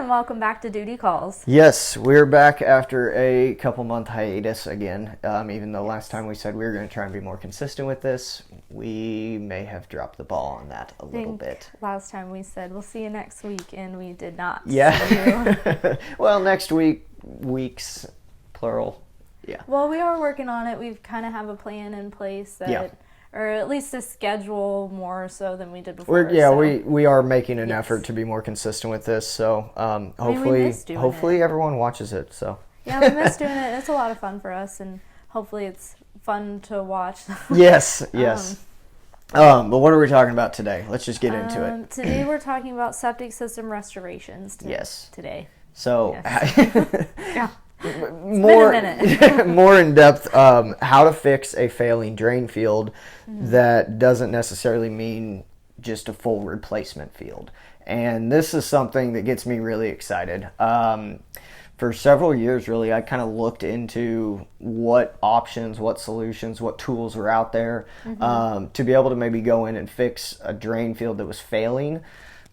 and welcome back to Doodie Calls. Yes, we're back after a couple-month hiatus again. Even though last time we said we were going to try and be more consistent with this, we may have dropped the ball on that a little bit. Last time we said we'll see you next week, and we did not. Yeah. Well, next weeks, plural. Yeah. Well, we are working on it. We kind of have a plan in place that, or at least a schedule more so than we did before. We are making an effort to be more consistent with this. So hopefully everyone watches it. So yeah, we miss doing it. It's a lot of fun for us, and hopefully it's fun to watch. Yes. But what are we talking about today? Let's just get into it. Today we're talking about septic system restorations. Today. So. Yes. Yeah. More in depth, how to fix a failing drain field that doesn't necessarily mean just a full replacement field. And this is something that gets me really excited. For several years, really, I kind of looked into what options, what solutions, what tools were out there to be able to maybe go in and fix a drain field that was failing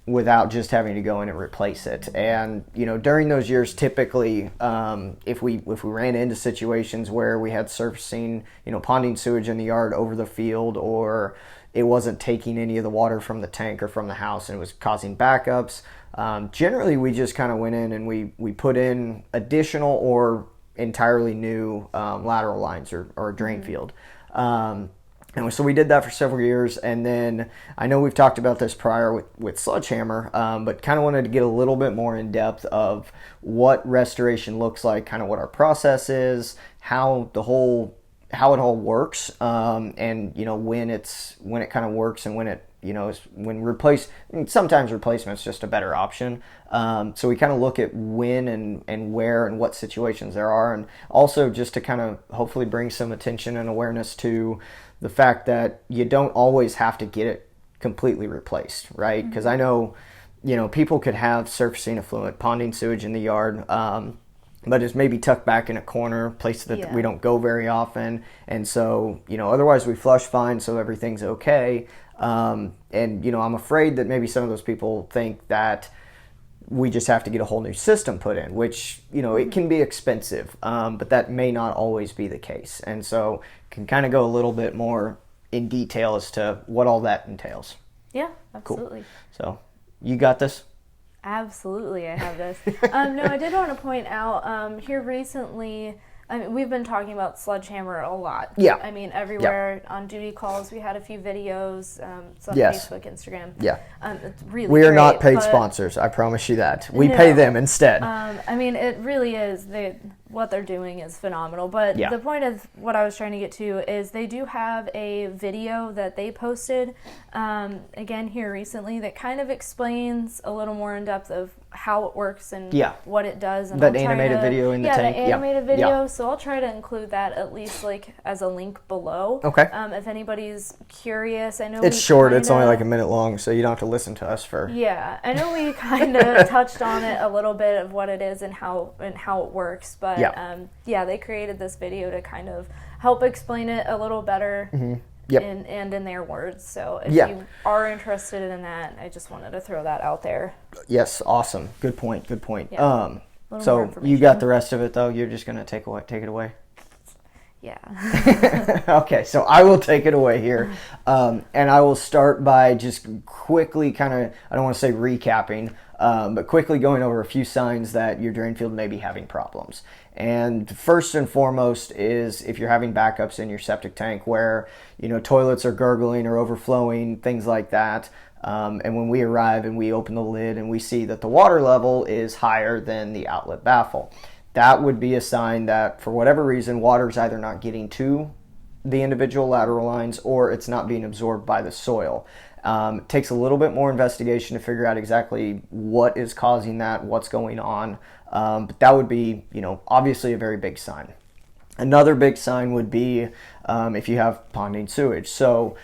without just having to go in and replace it. And during those years, typically, if we ran into situations where we had surfacing, ponding sewage in the yard over the field, or it wasn't taking any of the water from the tank or from the house and it was causing backups, generally we just kind of went in and we put in additional or entirely new lateral lines or a drain field. And so we did that for several years, and then I know we've talked about this prior with Sledgehammer, but kind of wanted to get a little bit more in depth of what restoration looks like, kind of what our process is, how it all works, and when it kind of works and when it sometimes replacement's just a better option. So we kind of look at when and where and what situations there are, and also just to kind of hopefully bring some attention and awareness to the fact that you don't always have to get it completely replaced, right? Because I know, people could have surfacing effluent, ponding sewage in the yard, but it's maybe tucked back in a corner, place that we don't go very often. And so, otherwise we flush fine, so everything's okay. And, I'm afraid that maybe some of those people think that we just have to get a whole new system put in, which, it can be expensive, but that may not always be the case. And so can kind of go a little bit more in detail as to what all that entails. Yeah, absolutely. Cool. So you got this? Absolutely, I have this. No, I did want to point out here recently, we've been talking about Sledgehammer a lot. Yeah. Everywhere on Doodie Calls, we had a few videos. It's on Facebook, Instagram. Yeah. It's really We are great, not paid sponsors, I promise you that. We pay them instead. It really is. What they're doing is phenomenal. But the point of what I was trying to get to is they do have a video that they posted, again here recently, that kind of explains a little more in depth of how it works and what it does. And that animated video in the tank. Yeah, the animated video. So I'll try to include that at least as a link below. Okay. If anybody's curious, I know it's short. It's only like a minute long, so you don't have to listen to us for. Yeah, I know we kind of touched on it a little bit of what it is and how it works, but they created this video to kind of help explain it a little better. And in their words. So if you are interested in that, I just wanted to throw that out there. Yes, awesome. Good point. Yeah. So you got the rest of it though. You're just gonna take it away. Yeah. Okay, so I will take it away here, and I will start by just quickly I don't want to say recapping, but quickly going over a few signs that your drain field may be having problems. And first and foremost is if you're having backups in your septic tank where, toilets are gurgling or overflowing, things like that. And when we arrive and we open the lid and we see that the water level is higher than the outlet baffle, that would be a sign that for whatever reason, water is either not getting to the individual lateral lines or it's not being absorbed by the soil. It takes a little bit more investigation to figure out exactly what is causing that, what's going on. But that would be, obviously a very big sign. Another big sign would be if you have ponding sewage. So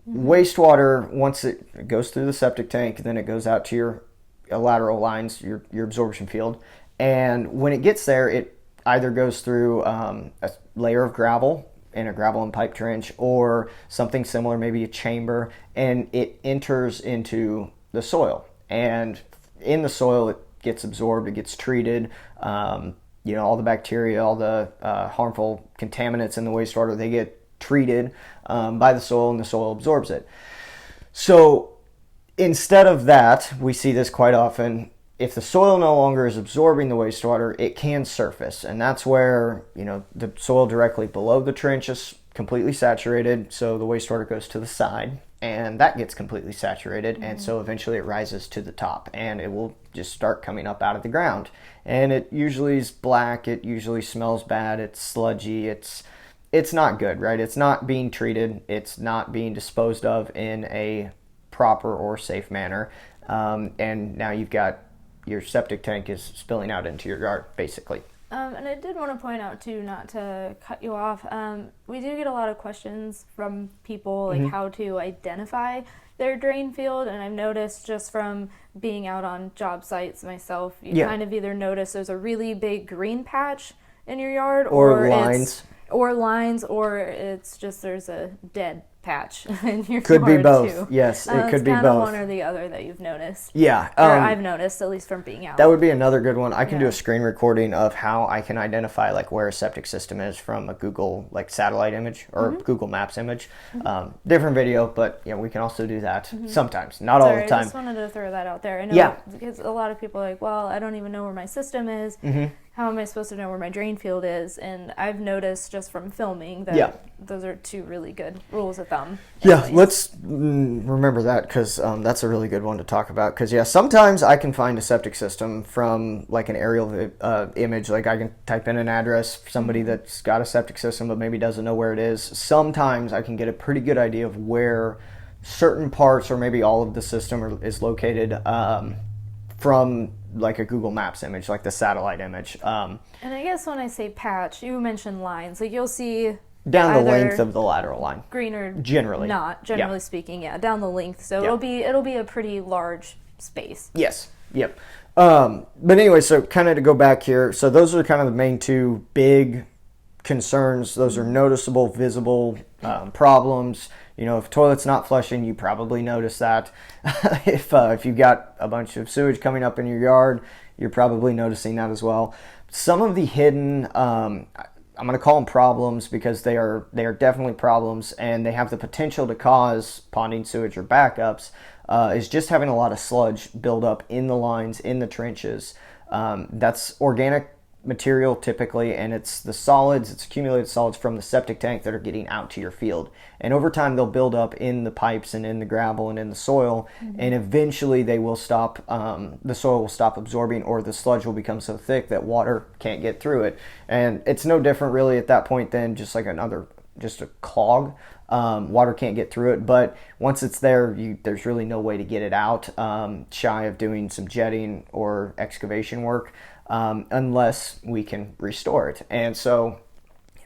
wastewater, once it goes through the septic tank, then it goes out to your lateral lines, your absorption field. And when it gets there, it either goes through a layer of gravel in a gravel and pipe trench or something similar, maybe a chamber, and it enters into the soil. And in the soil, gets absorbed, it gets treated. All the bacteria, all the harmful contaminants in the wastewater, they get treated by the soil, and the soil absorbs it. So instead of that, we see this quite often. If the soil no longer is absorbing the wastewater, it can surface. And that's where, the soil directly below the trench is completely saturated. So the wastewater goes to the side, and that gets completely saturated. Mm-hmm. And so eventually it rises to the top, and it will just start coming up out of the ground. And it usually is black. It usually smells bad. It's sludgy. It's not good, right? It's not being treated. It's not being disposed of in a proper or safe manner. And now you've got your septic tank is spilling out into your yard, basically. And I did want to point out, too, not to cut you off, we do get a lot of questions from people, like how to identify their drain field. And I've noticed just from being out on job sites myself, you kind of either notice there's a really big green patch in your yard, or lines. Or it's just there's a dead patch in your could yard, be both. too. Yes, it could be both. Kind of one or the other that you've noticed. Yeah. Or I've noticed, at least from being out. That would be another good one. I can do a screen recording of how I can identify where a septic system is from a Google satellite image or Google Maps image. Different video, but we can also do that sometimes. Not all the time. I just wanted to throw that out there. I know because a lot of people are like, well, I don't even know where my system is. How am I supposed to know where my drain field is? And I've noticed just from filming that those are two really good rules of thumb. Yeah, let's remember that, because that's a really good one to talk about. Because, sometimes I can find a septic system from an aerial image. I can type in an address for somebody that's got a septic system but maybe doesn't know where it is. Sometimes I can get a pretty good idea of where certain parts or maybe all of the system is located from a Google Maps image, the satellite image. And I guess when I say patch, you mentioned lines. You'll see down the length of the lateral line. Green or generally speaking, down the length. So it'll be a pretty large space. Yes. Yep. But anyway, so kind of to go back here, so those are kind of the main two big concerns. Those are noticeable, visible problems. If toilet's not flushing, you probably notice that. If you've got a bunch of sewage coming up in your yard, you're probably noticing that as well. Some of the hidden, I'm going to call them problems, because they are definitely problems, and they have the potential to cause ponding sewage or backups, is just having a lot of sludge build up in the lines, in the trenches. That's organic material typically, and it's accumulated solids from the septic tank that are getting out to your field, and over time they'll build up in the pipes and in the gravel and in the soil, and eventually they will stop, the soil will stop absorbing, or the sludge will become so thick that water can't get through it. And it's no different really at that point than just just a clog. Water can't get through it, but once it's there, there's really no way to get it out, shy of doing some jetting or excavation work, unless we can restore it. And so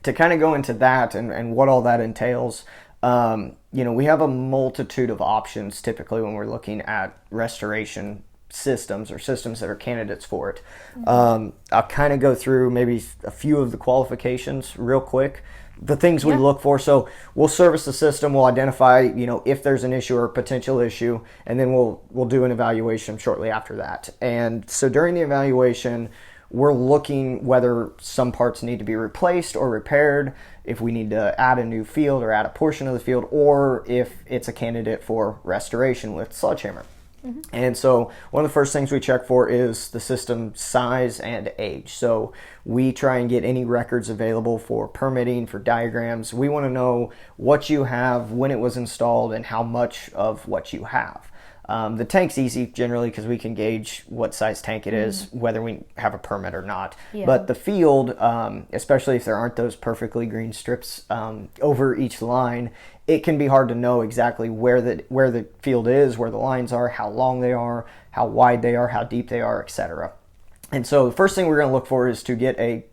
to kind of go into that and what all that entails, we have a multitude of options typically when we're looking at restoration systems or systems that are candidates for it. I'll kind of go through maybe a few of the qualifications real quick. The things we look for. So we'll service the system, we'll identify, if there's an issue or a potential issue, and then we'll do an evaluation shortly after that. And so during the evaluation, we're looking whether some parts need to be replaced or repaired, if we need to add a new field or add a portion of the field, or if it's a candidate for restoration with Sledgehammer. And so one of the first things we check for is the system size and age. So we try and get any records available for permitting, for diagrams. We want to know what you have, when it was installed, and how much of what you have. The tank's easy generally because we can gauge what size tank it is, whether we have a permit or not. But the field, especially if there aren't those perfectly green strips over each line, it can be hard to know exactly where the field is, where the lines are, how long they are, how wide they are, how deep they are, etc. And so the first thing we're going to look for is to get a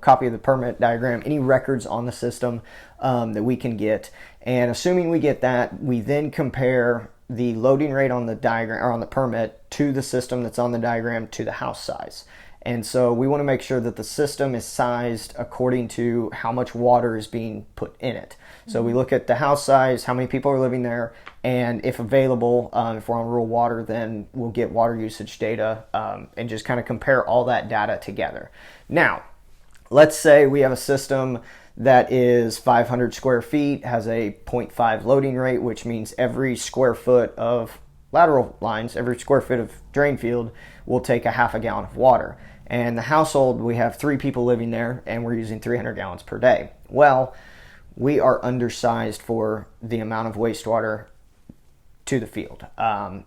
copy of the permit diagram, any records on the system that we can get. And assuming we get that, we then compare the loading rate on the diagram or on the permit to the system that's on the diagram to the house size. And so we want to make sure that the system is sized according to how much water is being put in it. So we look at the house size, how many people are living there, and if available, if we're on rural water, then we'll get water usage data and just kind of compare all that data together. Now, let's say we have a system that is 500 square feet, has a 0.5 loading rate, which means every square foot of lateral lines, every square foot of drain field will take a half a gallon of water. And the household, we have 3 people living there, and we're using 300 gallons per day. Well, we are undersized for the amount of wastewater to the field.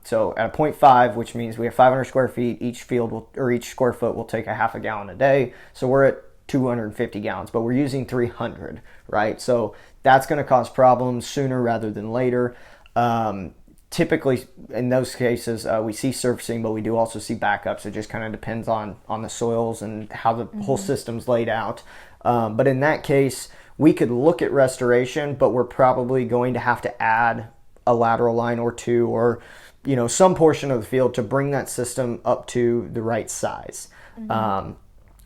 So at a 0.5, which means we have 500 square feet, each square foot will take a half a gallon a day. So we're at 250 gallons, but we're using 300, right? So that's going to cause problems sooner rather than later. Typically, in those cases, we see surfacing, but we do also see backups. It just kind of depends on the soils and how the whole system's laid out. But in that case, we could look at restoration, but we're probably going to have to add a lateral line or 2 or, some portion of the field to bring that system up to the right size.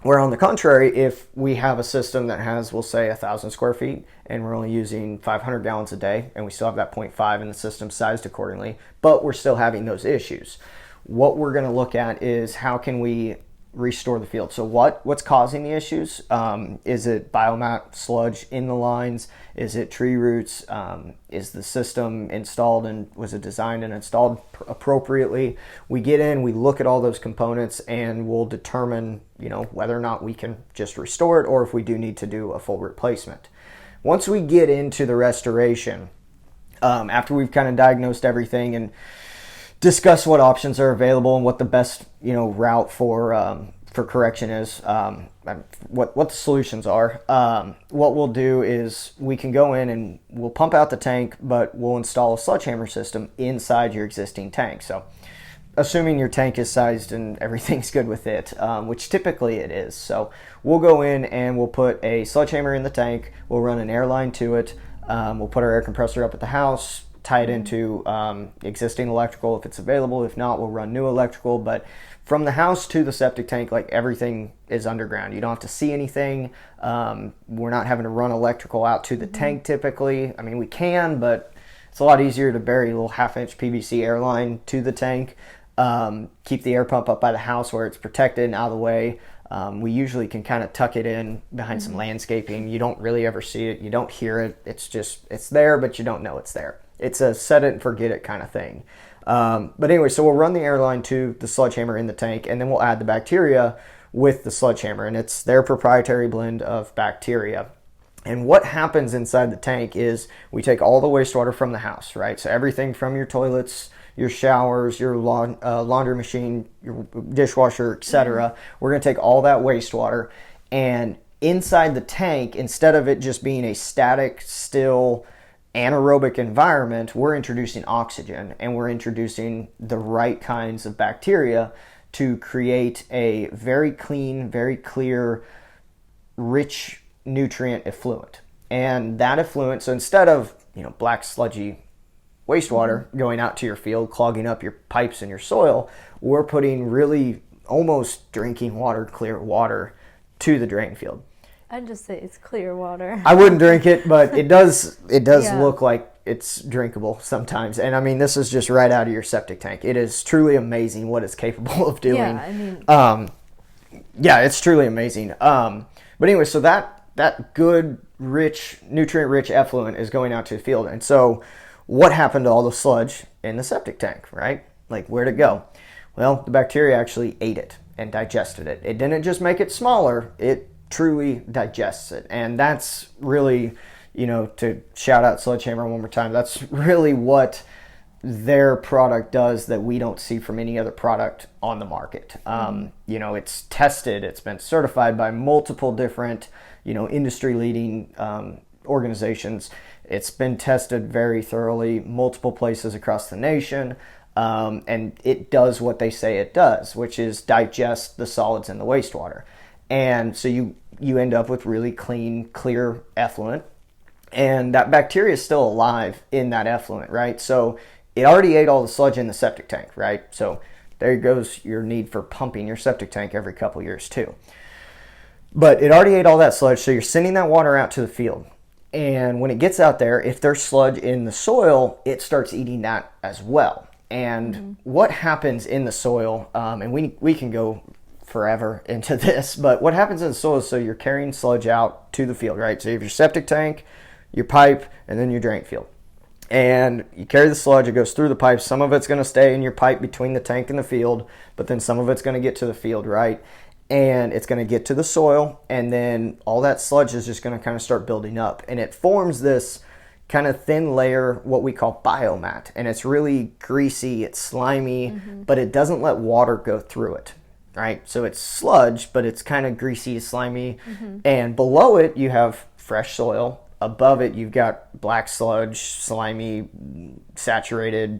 Where on the contrary, if we have a system that has, we'll say 1,000 square feet and we're only using 500 gallons a day and we still have that 0.5 and the system sized accordingly, but we're still having those issues, what we're going to look at is how can we restore the field. So what's causing the issues? Is it biomass sludge in the lines? Is it tree roots? Is the system installed and was it designed and installed appropriately? We get in, we look at all those components, and we'll determine, whether or not we can just restore it or if we do need to do a full replacement. Once we get into the restoration, after we've kind of diagnosed everything and discuss what options are available and what the best route for correction is, what the solutions are. What we'll do is we can go in and we'll pump out the tank, but we'll install a sledgehammer system inside your existing tank. So assuming your tank is sized and everything's good with it, which typically it is. So we'll go in and we'll put a sledgehammer in the tank, we'll run an air line to it, we'll put our air compressor up at the house, tie it into existing electrical if it's available. If not, we'll run new electrical. But from the house to the septic tank, everything is underground. You don't have to see anything. We're not having to run electrical out to the tank typically. I mean, we can, but it's a lot easier to bury a little 1/2-inch PVC air line to the tank. Keep the air pump up by the house where it's protected and out of the way. We usually can kind of tuck it in behind some landscaping. You don't really ever see it. You don't hear it. It's there, but you don't know it's there. It's a set it and forget it kind of thing. But anyway, so we'll run the airline to the sledgehammer in the tank, and then we'll add the bacteria with the sledgehammer, and it's their proprietary blend of bacteria. And what happens inside the tank is we take all the wastewater from the house, right? So everything from your toilets, your showers, your laundry machine, your dishwasher, etc. We're going to take all that wastewater, and inside the tank, instead of it just being a static, still, anaerobic environment, we're introducing oxygen and we're introducing the right kinds of bacteria to create a very clean, very clear, rich nutrient effluent. And that effluent, so instead of black sludgy wastewater going out to your field, clogging up your pipes and your soil, we're putting really almost drinking water, clear water to the drain field. I'd just say it's clear water. I wouldn't drink it, but it does look like it's drinkable sometimes. And I mean, this is just right out of your septic tank. It is truly amazing what it's capable of doing. Yeah, I mean, it's truly amazing. But anyway, so that good, rich, nutrient-rich effluent is going out to the field. And so what happened to all the sludge in the septic tank, right? Where'd it go? Well, the bacteria actually ate it and digested it. It didn't just make it smaller, it truly digests it. And that's really, to shout out Sledgehammer one more time, that's really what their product does that we don't see from any other product on the market. It's tested, it's been certified by multiple different, industry leading organizations. It's been tested very thoroughly, multiple places across the nation. And it does what they say it does, which is digest the solids in the wastewater. And so you end up with really clean, clear effluent. And that bacteria is still alive in that effluent, right? So it already ate all the sludge in the septic tank, right? So there goes your need for pumping your septic tank every couple years too. But it already ate all that sludge, so you're sending that water out to the field. And when it gets out there, if there's sludge in the soil, it starts eating that as well. And what happens in the soil, and we can go forever into this, but what happens in the soil is, so you're carrying sludge out to the field, right? So you have your septic tank, your pipe, and then your drain field. And you carry the sludge, it goes through the pipe. Some of it's going to stay in your pipe between the tank and the field, but then some of it's going to get to the field, right? And it's going to get to the soil, and then all that sludge is just going to kind of start building up. And it forms this kind of thin layer, what we call biomat. And it's really greasy, it's slimy, but it doesn't let water go through it, right? So it's sludge, but it's kind of greasy, slimy. And below it, you have fresh soil. Above it, you've got black sludge, slimy, saturated,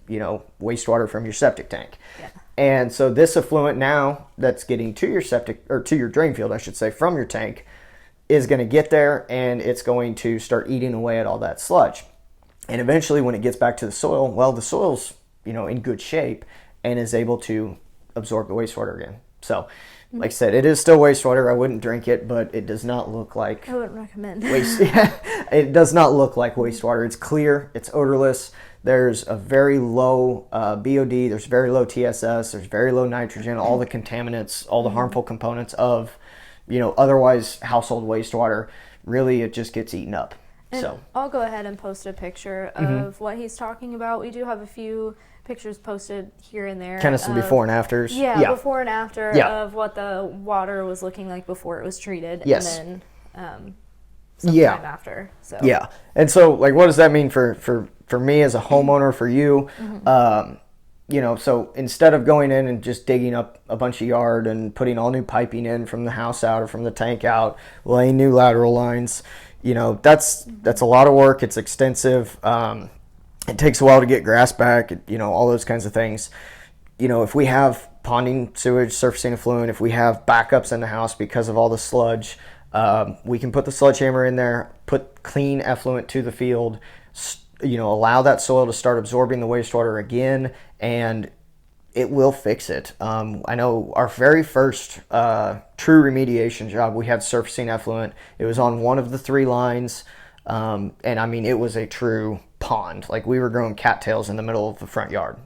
wastewater from your septic tank. Yeah. And so this effluent now that's getting to your septic, or to your drain field, I should say, from your tank, is going to get there, and it's going to start eating away at all that sludge. And eventually when it gets back to the soil, well, the soil's, in good shape and is able to absorb the wastewater again. So, like I said, it is still wastewater. I wouldn't drink it, but it does not look like... I wouldn't recommend. It does not look like wastewater. It's clear. It's odorless. There's a very low BOD. There's very low TSS. There's very low nitrogen. All the contaminants, all the harmful components of, otherwise household wastewater, really it just gets eaten up. And so I'll go ahead and post a picture of what he's talking about. We do have a few pictures posted here and there. Kind of some before and afters. Yeah, before and after of what the water was looking like before it was treated. Yes. And then sometime after. So. Yeah. And so, like, what does that mean for me as a homeowner, for you? So instead of going in and just digging up a bunch of yard and putting all new piping in from the house out or from the tank out, laying new lateral lines, that's a lot of work. It's extensive. It takes a while to get grass back, all those kinds of things. If we have ponding sewage, surfacing effluent, if we have backups in the house because of all the sludge, we can put the sledgehammer in there, put clean effluent to the field, allow that soil to start absorbing the wastewater again, and it will fix it. I know our very first true remediation job, we had surfacing effluent. It was on one of the 3 lines, and I mean, it was a true pond. Like, we were growing cattails in the middle of the front yard.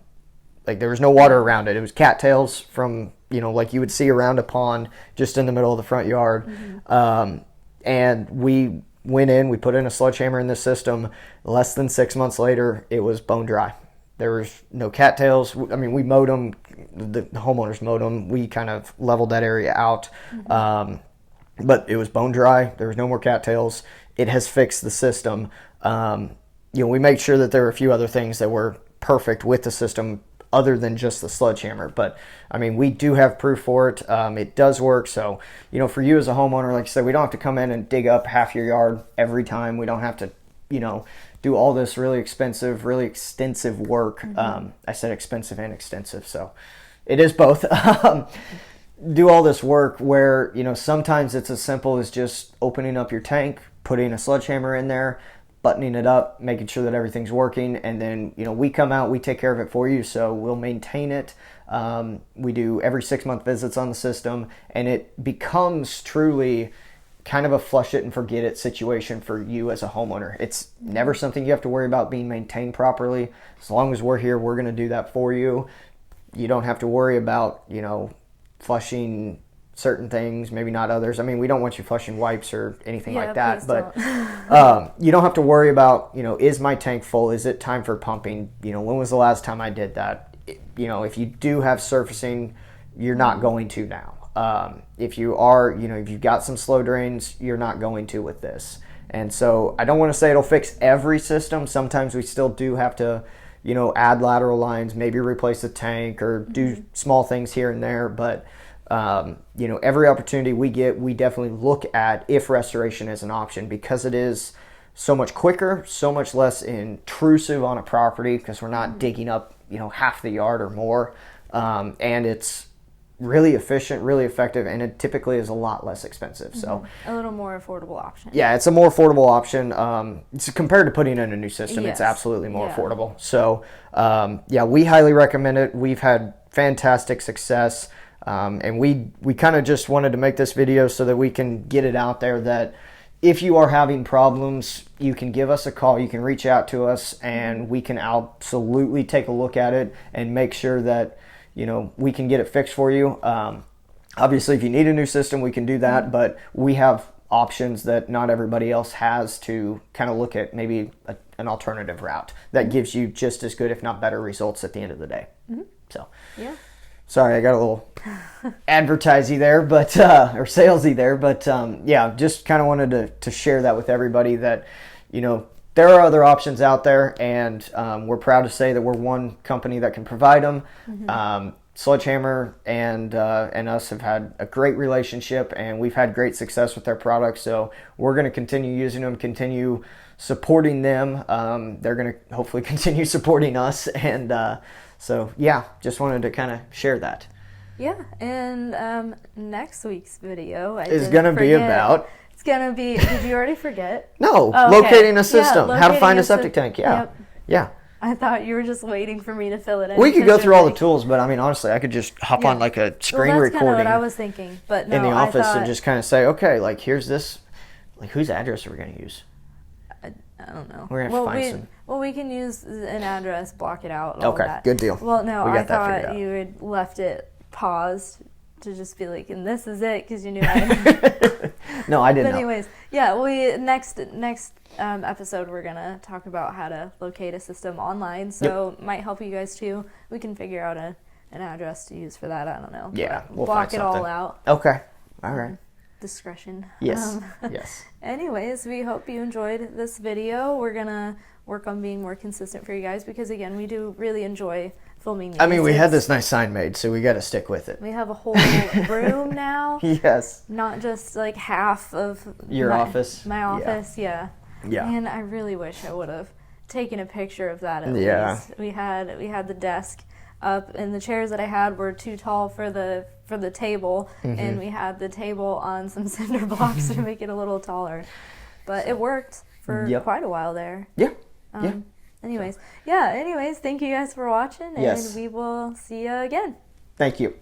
Like, there was no water around it. It was cattails from, like you would see around a pond, just in the middle of the front yard. And we went in, we put in a sledgehammer in the system. Less than 6 months later, it was bone dry. There was no cattails. I mean, we mowed them. The homeowners mowed them. We kind of leveled that area out. But it was bone dry. There was no more cattails. It has fixed the system. We made sure that there were a few other things that were perfect with the system other than just the sledgehammer. But, I mean, we do have proof for it. It does work. So, for you as a homeowner, like I said, we don't have to come in and dig up half your yard every time. We don't have to, do all this really expensive, really extensive work. I said expensive and extensive, so it is both. Do all this work where, sometimes it's as simple as just opening up your tank, putting a sledgehammer in there, buttoning it up, making sure that everything's working, and then, we come out, we take care of it for you, so we'll maintain it. We do every 6-month visits on the system, and it becomes truly kind of a flush it and forget it situation for you as a homeowner. It's never something you have to worry about being maintained properly. As long as we're here, we're going to do that for you. You don't have to worry about, flushing certain things, maybe not others. I mean, we don't want you flushing wipes or anything like that, but you don't have to worry about, is my tank full? Is it time for pumping? When was the last time I did that? If you do have surfacing, you're not going to now. If you are, if you've got some slow drains, you're not going to with this. And so I don't want to say it'll fix every system. Sometimes we still do have to, add lateral lines, maybe replace a tank or do small things here and there. But, every opportunity we get, we definitely look at if restoration is an option, because it is so much quicker, so much less intrusive on a property, because we're not digging up, half the yard or more. And it's really efficient, really effective, and it typically is a lot less expensive. So a little more affordable option. Yeah, it's a more affordable option. It's compared to putting in a new system, It's absolutely more affordable. So we highly recommend it. We've had fantastic success. And we kind of just wanted to make this video so that we can get it out there that if you are having problems, you can give us a call, you can reach out to us, and we can absolutely take a look at it and make sure that, you know, we can get it fixed for you. Obviously, if you need a new system, we can do that, but we have options that not everybody else has to kind of look at maybe an alternative route that gives you just as good, if not better, results at the end of the day. So, yeah. Sorry, I got a little advertising there, but or salesy there, but yeah, just kind of wanted to share that with everybody that, you know, there are other options out there, and we're proud to say that we're one company that can provide them. Sledgehammer and us have had a great relationship, and we've had great success with their products, so we're going to continue using them, continue supporting them. They're going to hopefully continue supporting us, and so yeah, just wanted to kind of share that. Yeah, and next week's video is going to be about... It's going to be... Did you already forget? No, locating a system. How to find a septic tank. Yeah, yep. Yeah. I thought you were just waiting for me to fill it in. We could go through all the tools, but I mean, honestly, I could just hop on like a screen that's recording. Kind of what I was thinking, but no, in the office and just kind of say, okay, like here's this, like whose address are we going to use? I don't know. We're going to have to find some. Well, we can use an address, block it out, and all okay, that. Good deal. Well, no, I thought you had left it paused to just be like, and this is it, because you knew I. No, I didn't. But anyways, yeah, next episode we're gonna talk about how to locate a system online, so might help you guys too. We can figure out an address to use for that. I don't know. Yeah, we'll block find it something. all out. Okay, all right. Discretion. Yes. Yes. Anyways, we hope you enjoyed this video. We're gonna work on being more consistent for you guys, because again, we do really enjoy filming these. I mean, we had this nice sign made, so we got to stick with it. We have a whole room now. Yes. Not just like half of your office. My office, yeah. Yeah. And I really wish I would have taken a picture of that at least. We had the desk up, and the chairs that I had were too tall for the table, and we had the table on some cinder blocks to make it a little taller. But it worked for quite a while there. Yeah. Anyways, thank you guys for watching, and we will see you again. Thank you.